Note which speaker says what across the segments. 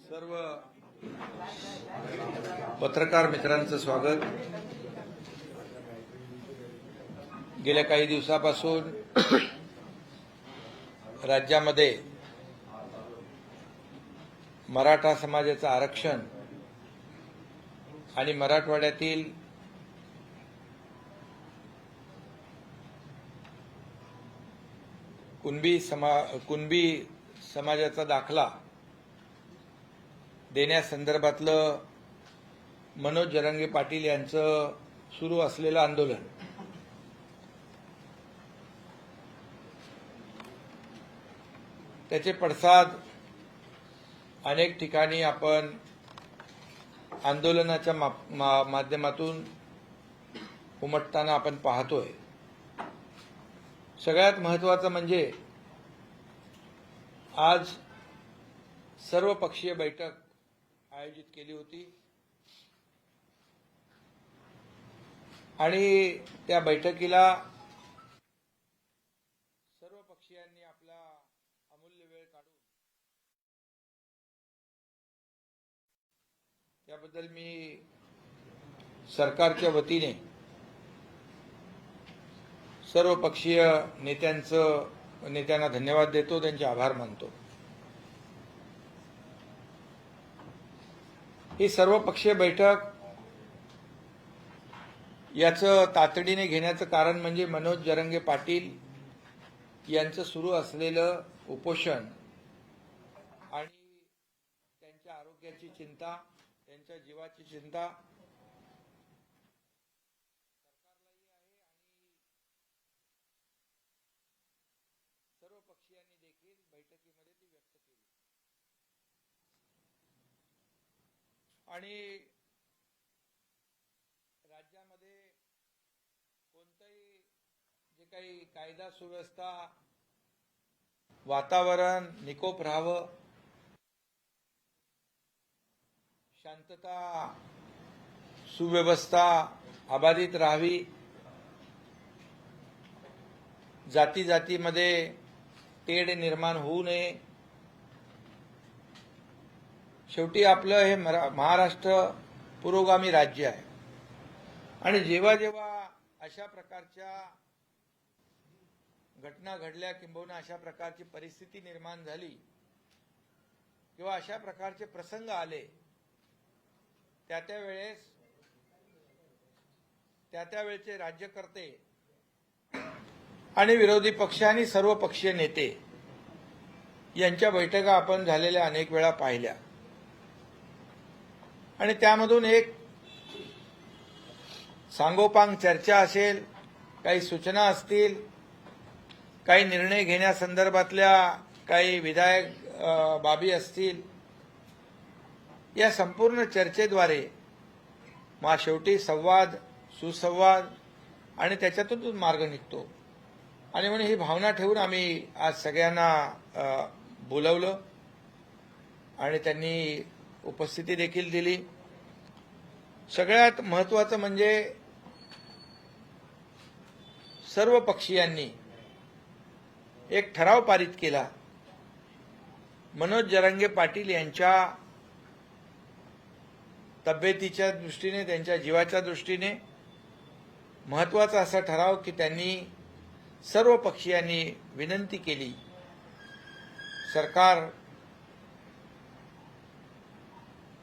Speaker 1: सर्व पत्रकार मित्रांचं स्वागत। गेल्या काही दिवसापासून राज्यामध्ये मराठा समाजाचं आरक्षण आणि मराठवाड्यातील कुणबी समाजाचा दाखला देण्यासंदर्भातलं मनोज जरांगे पाटील यांचं सुरू असलेलं आंदोलन त्याचे पडसाद अनेक ठिकाणी आपण आंदोलनाच्या माध्यमातून उमटताना आपण पाहतोय। सगळ्यात महत्त्वाचं म्हणजे आज सर्वपक्षीय बैठक आयोजित केली होती आणि त्या बैठकीला सर्व पक्षीयांनी आपला अमूल्य वेळ काढून त्याबद्दल मी सरकारच्या वतीने सर्व पक्षीय नेत्यांना धन्यवाद देतो, त्यांचे आभार मानतो। ही सर्वपक्षीय बैठक याचं तातडीने घेण्याचं कारण म्हणजे मनोज जरांगे पाटील यांचं सुरू असलेलं उपोषण आणि त्यांच्या आरोग्याची चिंता, त्यांच्या जीवाची चिंता सर्व पक्षीयांनी देखील बैठकीमध्ये ती व्यक्त केली आणि राज्यामध्ये कोणतंही जे काही कायदा सुव्यवस्था वातावरण निकोप राहावं, शांतता सुव्यवस्था अबाधित राहावी, जाती जातीमध्ये तेढ निर्माण होऊ नये। शेवटी आपलं हे महाराष्ट्र पुरोगामी राज्य आहे आणि जेव्हा जेव्हा अशा प्रकारच्या घटना घडल्या किंबहुना अशा प्रकारची परिस्थिती निर्माण झाली किंवा अशा प्रकारचे प्रसंग आले त्यावेळेचे राज्यकर्ते आणि विरोधी पक्ष आणि सर्व पक्षीय नेते यांच्या बैठका आपण झालेल्या अनेक वेळा पाहिल्या आणि त्यामधून एक सांगोपांग चर्चा असेल, काही सूचना असतील, काही निर्णय घेण्यासंदर्भातल्या काही विधायक बाबी असतील, या संपूर्ण चर्चेद्वारे मग शेवटी संवाद, सुसंवाद आणि त्याच्यातून मार्ग निघतो आणि म्हणून ही भावना ठेवून आम्ही आज सगळ्यांना बोलवलं आणि त्यांनी उपस्थिती देखील दिली। सगळ्यात महत्त्वाचं म्हणजे सर्व पक्षीयांनी एक ठराव पारित केला, मनोज जरांगे पाटील यांच्या तब्येतीच्या दृष्टीने, त्यांच्या जीवाच्या दृष्टीने महत्त्वाचा असा ठराव की त्यांनी सर्व पक्षीयांनी विनंती केली, सरकार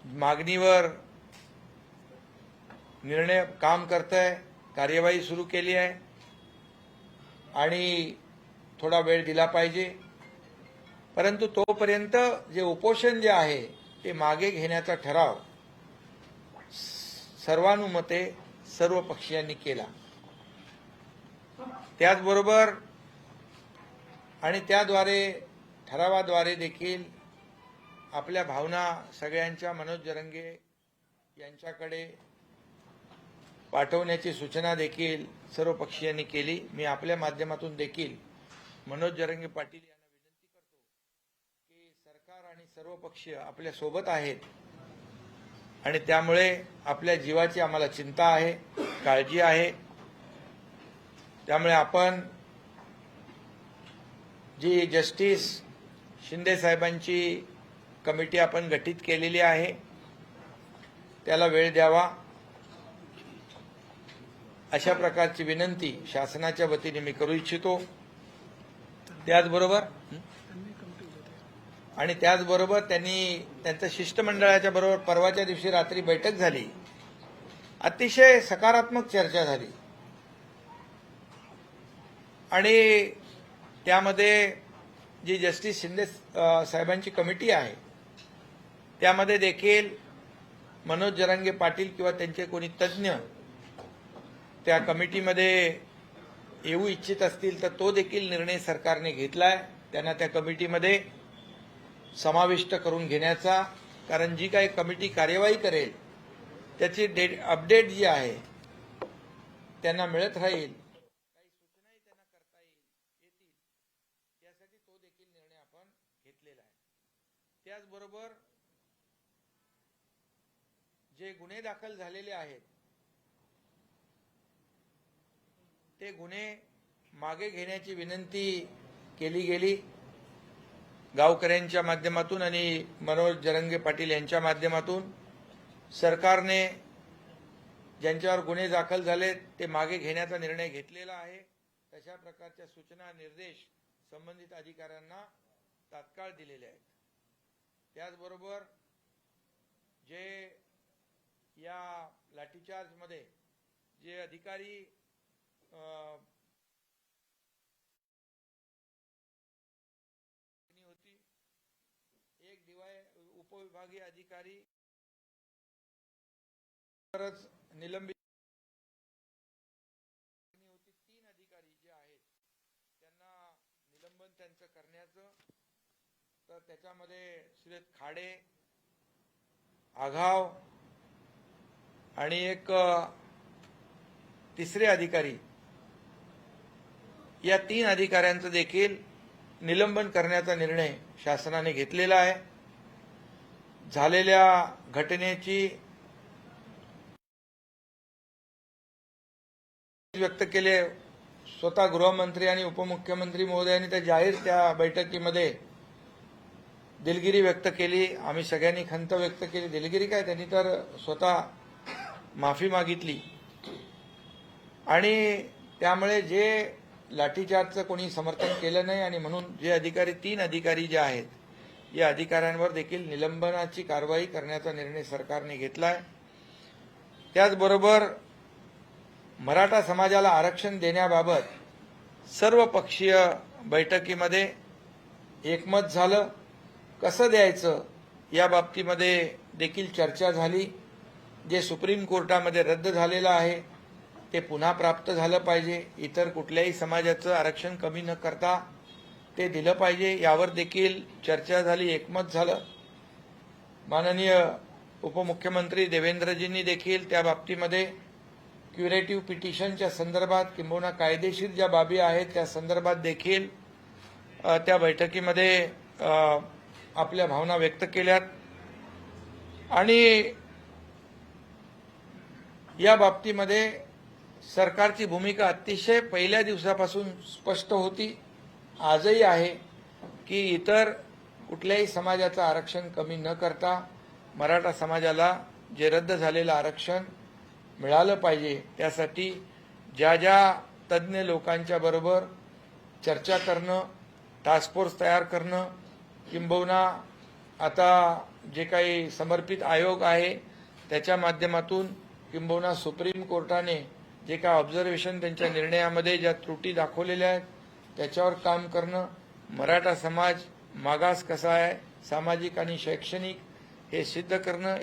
Speaker 1: मागणीवर निर्णय काम करतंय, कार्यवाही सुरू केली आहे आणि थोडा वेळ दिला पाहिजे, परंतु तोपर्यंत जे उपोषण जे आहे ते मागे घेण्याचा ठराव सर्वानुमते सर्व पक्षीयांनी केला। त्याचबरोबर आणि त्याद्वारे ठरावाद्वारे देखील आपल्या भावना सगळ्यांच्या मनोज जरांगे यांच्याकडे पाठवण्याची सूचना देखील सर्व पक्षीयांनी केली। मी आपल्या माध्यमातून देखील मनोज जरांगे पाटील यांना विनंती करतो की सरकार आणि सर्व पक्ष आपल्या सोबत आहेत आणि त्यामुळे आपल्या जीवाची आम्हाला चिंता आहे, काळजी आहे। त्यामुळे आपण जी जस्टिस शिंदे साहेबांची कमिटी आपण गठीत केलेली आहे, त्याला वेळ द्यावा अशा प्रकारची विनंती शासनाच्या वतीने मी करू इच्छितो। त्याचबरोबर त्यांनी त्यांच्या शिष्टमंडळाच्या बरोबर परवाच्या दिवशी रात्री बैठक झाली, अतिशय सकारात्मक चर्चा झाली आणि त्यामध्ये जी जस्टिस शिंदे साहेबांची कमिटी आहे त्यामध्ये देखील मनोज जरांगे पाटील किंवा त्यांचे कोणी तज्ज्ञ त्या कमिटीमध्ये येऊ इच्छित असतील तर तो देखील निर्णय सरकारने घेतलाय, त्यांना त्या कमिटीमध्ये समाविष्ट करून घेण्याचा। कारण जी काही कमिटी कार्यवाही करेल त्याची अपडेट जी आहे त्यांना मिळत राहील, काही सूचनाही त्यांना करता येतील, यासाठी तो देखील निर्णय आपण घेतलेला आहे। त्याचबरोबर जे गुन्हे दाखल झालेले आहेत ते गुन्हे मागे घेण्याची विनंती केली गेली गावकऱ्यांच्या माध्यमातून आणि मनोज जरांगे पाटील यांच्या माध्यमातून। सरकारने ज्यांच्यावर गुन्हे दाखल झाले ते मागे घेण्याचा निर्णय घेतलेला आहे। तशा प्रकारच्या सूचना निर्देश संबंधित अधिकाऱ्यांना तात्काळ दिलेले आहेत। त्याचबरोबर जे या लाठीचार्जमध्ये जे अधिकारी होती, एक उपविभागीय अधिकारी निलंबित होती, 3 अधिकारी जे आहेत त्यांना निलंबन त्यांचं करण्याचं, तर त्याच्यामध्ये सुरेश खाडे, आघाव आणि एक तिसरे अधिकारी, या 3 अधिकाऱ्यांचं देखील निलंबन करण्याचा निर्णय शासनाने घेतलेला आहे। झालेल्या घटनेची व्यक्त केले स्वतः गृहमंत्री आणि उपमुख्यमंत्री महोदयांनी तर जाहीर त्या बैठकीमध्ये दिलगिरी व्यक्त केली। आम्ही सगळ्यांनी खंत व्यक्त केली। दिलगिरी काय, त्यांनी तर स्वतः माफी मागितली आणि त्यामुळे जे लाठीचार्जचं कोणी समर्थन केलं नाही आणि म्हणून जे अधिकारी 3 अधिकारी जे आहेत या अधिकाऱ्यांवर देखील निलंबनाची कारवाई करण्याचा निर्णय सरकारने घेतलाय। त्याचबरोबर मराठा समाजाला आरक्षण देण्याबाबत सर्व पक्षीय बैठकीमध्ये एकमत झालं। कसं द्यायचं या बाबतीमध्ये देखील चर्चा झाली। जे सुप्रीम कोर्टामध्ये रद्द झालेलं आहे ते पुन्हा प्राप्त झालं पाहिजे, इतर कुठल्याही समाजाचं आरक्षण कमी न करता ते दिलं पाहिजे, यावर देखील चर्चा झाली, एकमत झालं। माननीय उपमुख्यमंत्री देवेंद्रजींनी देखील त्या बाबतीमध्ये क्युरेटिव्ह पिटिशनच्या संदर्भात किंबहुना कायदेशीर ज्या बाबी आहेत त्या संदर्भात देखील त्या बैठकीमध्ये आपल्या भावना व्यक्त केल्यात आणि या बाबतीमध्ये सरकारची भूमिका अतिशय पहिल्या दिवसापासून स्पष्ट होती, आजही आहे, की इतर कुठल्याही समाजाचं आरक्षण कमी न करता मराठा समाजाला जे रद्द झालेलं आरक्षण मिळालं पाहिजे, त्यासाठी ज्या ज्या तज्ज्ञ लोकांच्या बरोबर चर्चा करणं, टास्क फोर्स तयार करणं, किंबहुना आता जे काही समर्पित आयोग आहे त्याच्या माध्यमातून किंबहुना सुप्रीम कोर्टाने जे काय ऑब्झर्वेशन त्यांच्या निर्णयामध्ये ज्या त्रुटी दाखवलेल्या आहेत त्याच्यावर काम करणं, मराठा समाज मागास कसा आहे सामाजिक आणि शैक्षणिक हे सिद्ध करणं,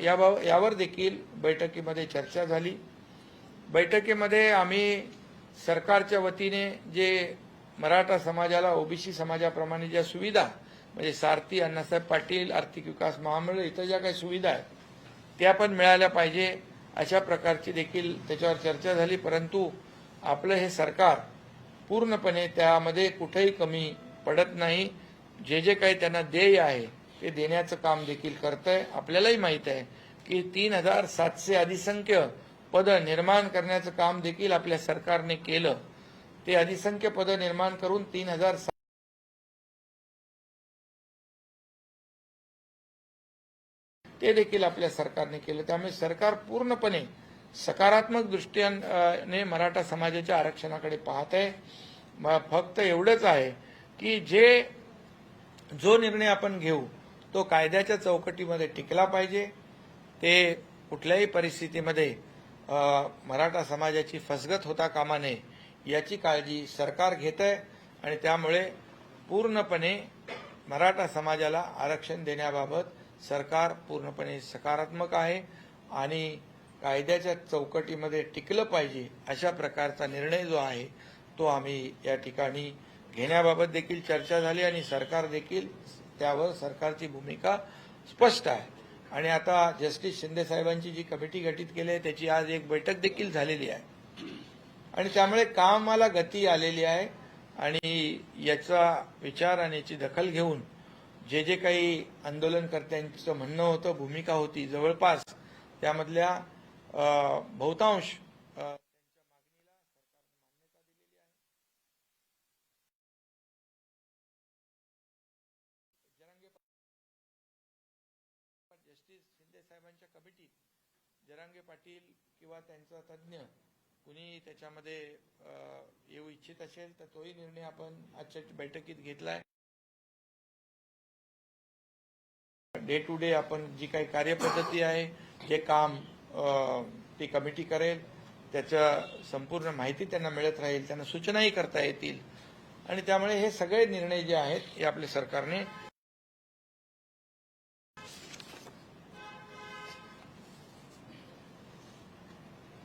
Speaker 1: यावर देखील बैठकीमध्ये चर्चा झाली। बैठकीमध्ये आम्ही सरकारच्या वतीने जे मराठा समाजाला ओबीसी समाजाप्रमाणे ज्या सुविधा म्हणजे सारथी, अण्णासाहेब पाटील, आर्थिक विकास महामंडळ इतर ज्या काही सुविधा आहेत त्या पण मिळाल्या पाहिजे अशा प्रकारची देखील त्याच्यावर चर्चा झाली। परंतु आपलं हे सरकार पूर्णपणे त्यामध्ये कुठेही कमी पडत नाही, जे जे काही त्यांना देय आहे ते देण्याचं काम देखील करतंय। आपल्यालाही माहित आहे की 3700 अधिसंख्य पद निर्माण करण्याचं काम देखील आपल्या सरकारने केलं। ते अधिसंख्य पद निर्माण करून 3000 ते देखील आपल्या सरकारने केलं. त्यामुळे सरकार पूर्णपणे सकारात्मक दृष्टीने मराठा समाजाच्या आरक्षणाकडे पाहत आहे. फक्त एवढंच आहे की जो निर्णय आपण घेऊ तो कायद्याच्या चौकटीमध्ये टिकला पाहिजे. ते कुठल्याही परिस्थितीमध्ये मराठा समाजाची फसगत होता कामा नये याची काळजी सरकार घेत आहे आणि त्यामुळे पूर्णपणे मराठा समाजाला आरक्षण देण्याबाबत सरकार पूर्णपणे सकारात्मक आहे आणि कायद्याच्या चौकटीमध्ये टिकलं पाहिजे अशा प्रकारचा निर्णय जो आहे तो आम्ही या ठिकाणी घेण्याबाबत देखील चर्चा झाली आणि सरकार देखील त्यावर सरकारची भूमिका स्पष्ट आहे. आणि आता जस्टिस शिंदे साहेबांची जी कमिटी गठीत केली आहे त्याची आज एक बैठक देखील झालेली आहे आणि त्यामुळे कामाला गती आलेली आहे आणि याचा विचार आणि याची दखल घेऊन जे काही आंदोलनकर्त्यांचं म्हणणं होतं, भूमिका होती, जवळपास त्यामधल्या बहुतांश जस्टिस शिंदे साहेबांच्या कमिटीत जरांगे पाटील किंवा त्यांचा तज्ज्ञ कुणी त्याच्यामध्ये येऊ इच्छित असेल तर तोही निर्णय आपण आजच्या बैठकीत घेतलाय. डे टू डे आपण जी काही कार्यपद्धती आहे, जे काम ती कमिटी करेल त्याच्या संपूर्ण माहिती त्यांना मिळत राहील, त्यांना सूचनाही करता येतील आणि त्यामुळे हे सगळे निर्णय जे आहेत हे आपल्या सरकारने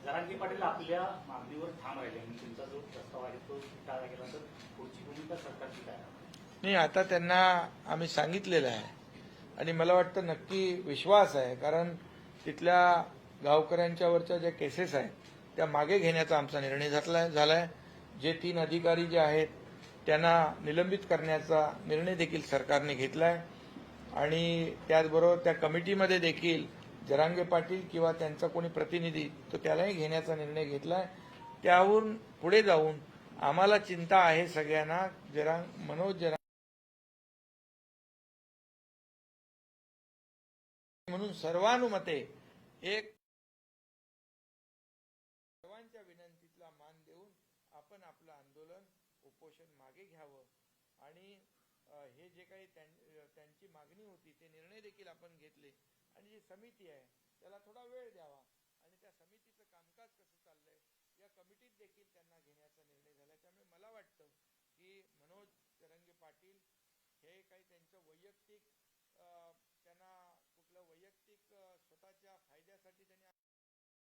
Speaker 2: जरांगे पाटील आपल्या मागणीवर ठाम राहिले आणि तुमचा जो प्रस्ताव आहे तो टाळला गेला तर पुढची भूमिका सरकारची काय?
Speaker 1: नाही, आता त्यांना आम्ही सांगितलेलं आहे आणि मला वाटतं नक्की विश्वास आहे, कारण तिथल्या गावकऱ्यांच्यावरच्या ज्या केसेस आहेत त्या मागे घेण्याचा आमचा निर्णय झालाय. जे 3 अधिकारी जे आहेत त्यांना निलंबित करण्याचा निर्णय देखील सरकारने घेतलाय आणि त्याचबरोबर त्या कमिटीमध्ये देखील जरांगे पाटील किंवा त्यांचा कोणी प्रतिनिधी तो त्यालाही घेण्याचा निर्णय घेतलाय. त्याहून पुढे जाऊन आम्हाला चिंता आहे सगळ्यांना मनोज जरांगे म्हणून सर्वानुमते एक सर्वांच्या विनंतीला मान देऊन आपण आपलं आंदोलन उपोषण मागे घ्यावं आणि हे जे काही त्यांची मागणी होती ते निर्णय देखील आपण घेतले आणि जी समिती आहे त्याला थोडा वेळ द्यावा आणि त्या समितीचं कामकाज कसं चाललंय या कमिटीत देखील त्यांना घेण्याचा निर्णय झाला. त्यामुळे मला वाटतं की मनोज जरांगे पाटील हे काही त्यांचं वैयक्तिक त्यांना कुठलं वैयक्तिक स्वतःच्या फायद्यासाठी त्यांनी स्वच्छ आहे,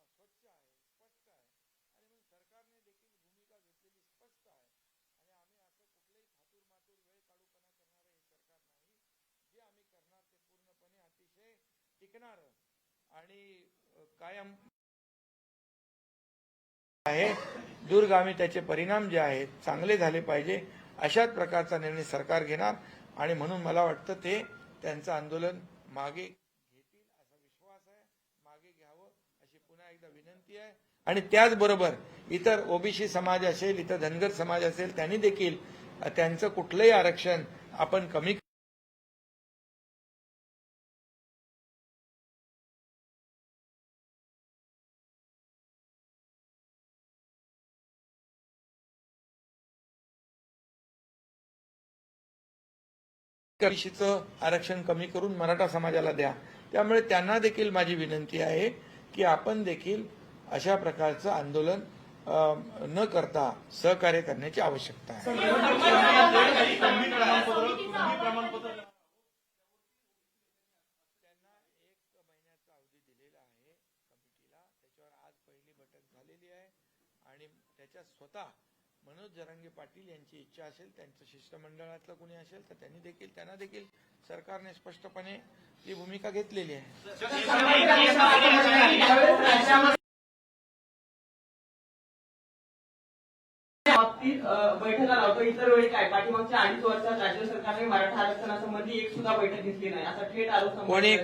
Speaker 1: स्पष्ट आहे आणि म्हणून सरकारने देखील भूमिका घेतलेली स्पष्ट आहे आणि आम्ही असं कुठलेही थातूरमातूर वेळ काढूपणा करणारं हे सरकार नाही. जे आम्ही करणार ते पूर्णपणे अतिशय टिकणारं आणि कायम आहे. दूरगामी त्याचे परिणाम जे आहेत चांगले झाले पाहिजे अशाच प्रकारचा निर्णय सरकार घेणार आणि म्हणून मला वाटतं ते त्यांचं आंदोलन मागे घेतील असा विश्वास आहे. मागे घ्यावं अशी पुन्हा एकदा विनंती आहे आणि त्याचबरोबर इतर ओबीसी समाज असेल, इतर धनगर समाज असेल, त्यांनी देखील त्यांचं कुठलंही आरक्षण आपण कमी ओबीसीचं आरक्षण कमी करून मराठा समाजाला द्या. त्यामुळे त्यांना देखील माझी विनंती आहे की आपण देखील अशा प्रकारचं आंदोलन न करता सहकार्य करण्याची आवश्यकता आहे. त्यांना 1 महिन्याचा अवधी दिलेला आहे कमिटीला. त्याच्यावर आज पहिली बैठक झालेली आहे आणि त्याच्यात स्वतः मनोज जरांगे पाटील यांची इच्छा असेल, त्यांचं शिष्टमंडळातलं कोणी असेल तर त्यांना देखील सरकारने स्पष्टपणे ही भूमिका घेतलेली आहे.
Speaker 3: बैठका लावतो इतर वेळी काय पाठीमागच्या 2.5 वर्षात राज्य सरकारने मराठा आरक्षणासंबंधी एक सुद्धा बैठक घेतली नाही असा थेट आरोप
Speaker 1: कोणी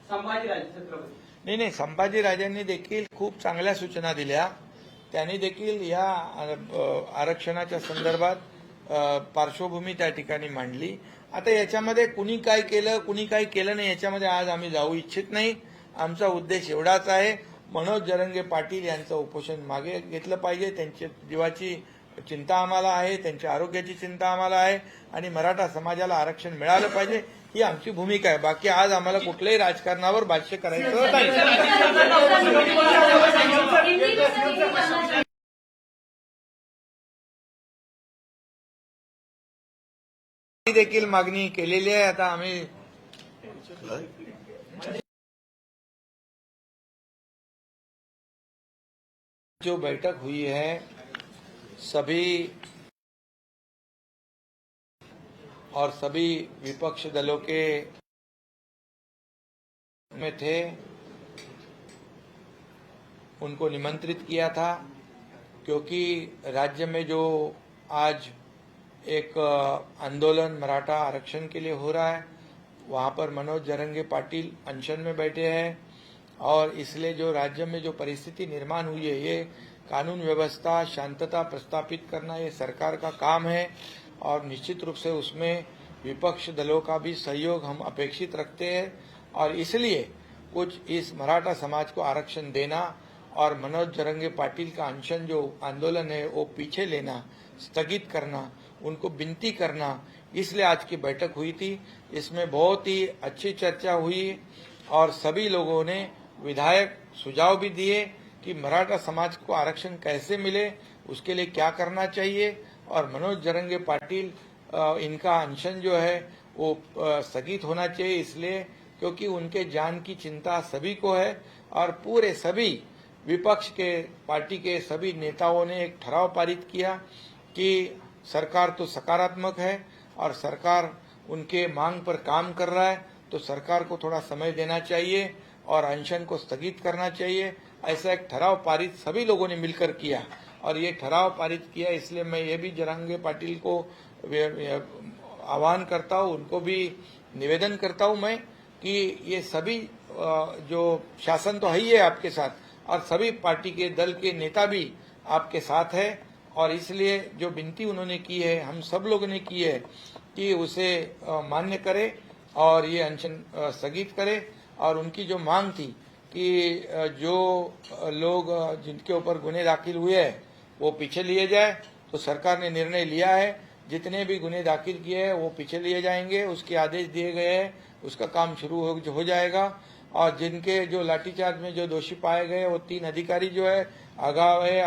Speaker 3: संभाजीराजे छत्रपती.
Speaker 1: नाही, संभाजीराजांनी देखील खूप चांगल्या सूचना दिल्या. त्यांनी देखील या आरक्षणाच्या संदर्भात पार्श्वभूमी त्या ठिकाणी मांडली. आता याच्यामध्ये कुणी काय केलं कुणी काय केलं नाही याच्यामध्ये आज आम्ही जाऊ इच्छित नाही. आमचा उद्देश एवढाच आहे, मनोज जरंगे पाटील यांचं उपोषण मागे घेतलं पाहिजे. त्यांच्या जीवाची चिंता आम्हाला आहे, त्यांच्या आरोग्याची चिंता आम्हाला आहे आणि मराठा समाजाला आरक्षण मिळालं पाहिजे ही आमची भूमिका आहे. बाकी आज आम्हाला कुठल्याही राजकारणावर भाष्य करायचं नाही. देखील मागणी केलेली आहे. आता आम्ही जो बैठक हुई है सभी विपक्ष दलों के में थे, उनको निमंत्रित किया था क्योंकि राज्य में जो आज एक आंदोलन मराठा आरक्षण के लिए हो रहा है वहां पर मनोज जरंगे पाटिल अनशन में बैठे हैं और इसलिए जो राज्य में जो परिस्थिति निर्माण हुई है ये कानून व्यवस्था शांतता प्रस्थापित करना ये सरकार का काम है और निश्चित रूप से उसमें विपक्ष दलों का भी सहयोग हम अपेक्षित रखते हैं और इसलिए कुछ इस मराठा समाज को आरक्षण देना और मनोज जरंगे पाटिल का अनशन जो आंदोलन है वो पीछे लेना स्थगित करना उनको विनती करना इसलिए आज की बैठक हुई थी. इसमें बहुत ही अच्छी चर्चा हुई और सभी लोगों ने विधायक सुझाव भी दिए कि मराठा समाज को आरक्षण कैसे मिले उसके लिए क्या करना चाहिए और मनोज जरंगे पाटिल इनका अनशन जो है वो स्थगित होना चाहिए इसलिए क्योंकि उनके जान की चिंता सभी को है और पूरे सभी विपक्ष के पार्टी के सभी नेताओं ने एक ठराव पारित किया कि सरकार तो सकारात्मक है और सरकार उनके मांग पर काम कर रहा है तो सरकार को थोड़ा समय देना चाहिए और अनशन को स्थगित करना चाहिए. ऐसा एक ठराव पारित सभी लोगों ने मिलकर किया और ये ठराव पारित किया इसलिए मैं ये भी जरंगे पाटिल को आह्वान करता हूँ, उनको भी निवेदन करता हूँ मैं कि ये सभी जो शासन तो है ही है आपके साथ और सभी पार्टी के दल के नेता भी आपके साथ है और इसलिए जो विनती उन्होंने की है हम सब लोगों ने की है कि उसे मान्य करे और ये अनशन स्थगित करे और उनकी जो मांग थी कि जो लोग जिनके ऊपर गुने दाखिल हुए हैं वो पीछे लिए जाए तो सरकार ने निर्णय लिया है जितने भी गुने दाखिल किए हैं वो पीछे लिए जाएंगे. उसके आदेश दिए गए हैं उसका काम शुरू हो जाएगा और जिनके जो लाठीचार्ज में जो दोषी पाए गए वो 3 अधिकारी जो है आगाव है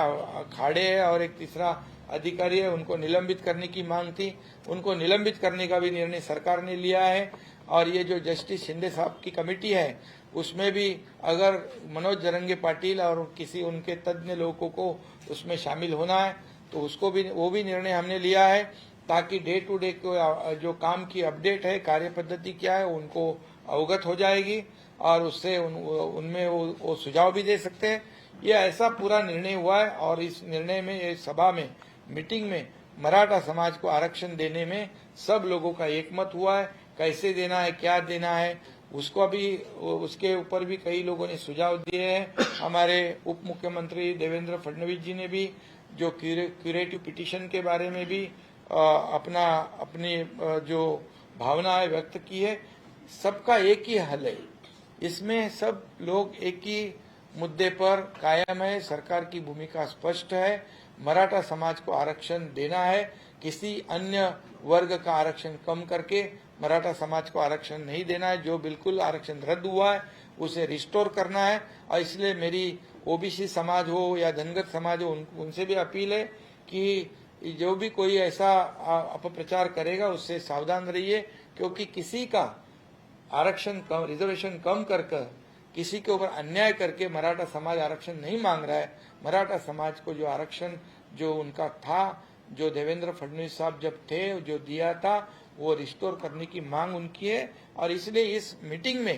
Speaker 1: खाड़े है और एक तीसरा अधिकारी है उनको निलंबित करने की मांग थी. उनको निलंबित करने का भी निर्णय सरकार ने लिया है और ये जो जस्टिस शिंदे साहब की कमेटी है उसमें भी अगर मनोज जरंगे पाटिल और किसी उनके तज्ञ लोगों को उसमें शामिल होना है तो उसको भी वो भी निर्णय हमने लिया है ताकि डे टू डे जो काम की अपडेट है कार्य पद्धति क्या है उनको अवगत हो जाएगी और उससे उनमें वो सुझाव भी दे सकते हैं. ये ऐसा पूरा निर्णय हुआ है और इस निर्णय में ये सभा में मीटिंग में मराठा समाज को आरक्षण देने में सब लोगों का एकमत हुआ है. कैसे देना है क्या देना है उसको भी उसके ऊपर भी कई लोगों ने सुझाव दिए हैं. हमारे उप मुख्यमंत्री देवेंद्र फडणवीस जी ने भी जो क्यूरेटिव पिटीशन के बारे में भी अपनी जो भावना है व्यक्त की है. सबका एक ही हल है, इसमें सब लोग एक ही मुद्दे पर कायम है. सरकार की भूमिका स्पष्ट है, मराठा समाज को आरक्षण देना है. किसी अन्य वर्ग का आरक्षण कम करके मराठा समाज को आरक्षण नहीं देना है. जो बिल्कुल आरक्षण रद्द हुआ है उसे रिस्टोर करना है और इसलिए मेरी ओबीसी समाज हो या धनगर समाज हो उनसे भी अपील है कि जो भी कोई ऐसा अपप्रचार करेगा उससे सावधान रहिए क्योंकि किसी का आरक्षण कम रिजर्वेशन कम कर किसी के ऊपर अन्याय करके मराठा समाज आरक्षण नहीं मांग रहा है. मराठा समाज को जो आरक्षण जो उनका था जो देवेंद्र फडणवीस साहब जब थे जो दिया था वो रिस्टोर करने की मांग उनकी है और इसलिए इस मीटिंग में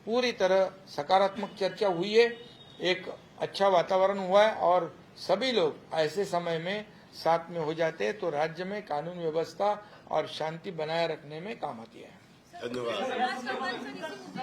Speaker 1: पूरी तरह सकारात्मक चर्चा हुई है. एक अच्छा वातावरण हुआ है और सभी लोग ऐसे समय में साथ में हो जाते हैं तो राज्य में कानून व्यवस्था और शांति बनाए रखने में काम आती है.
Speaker 4: धन्यवाद.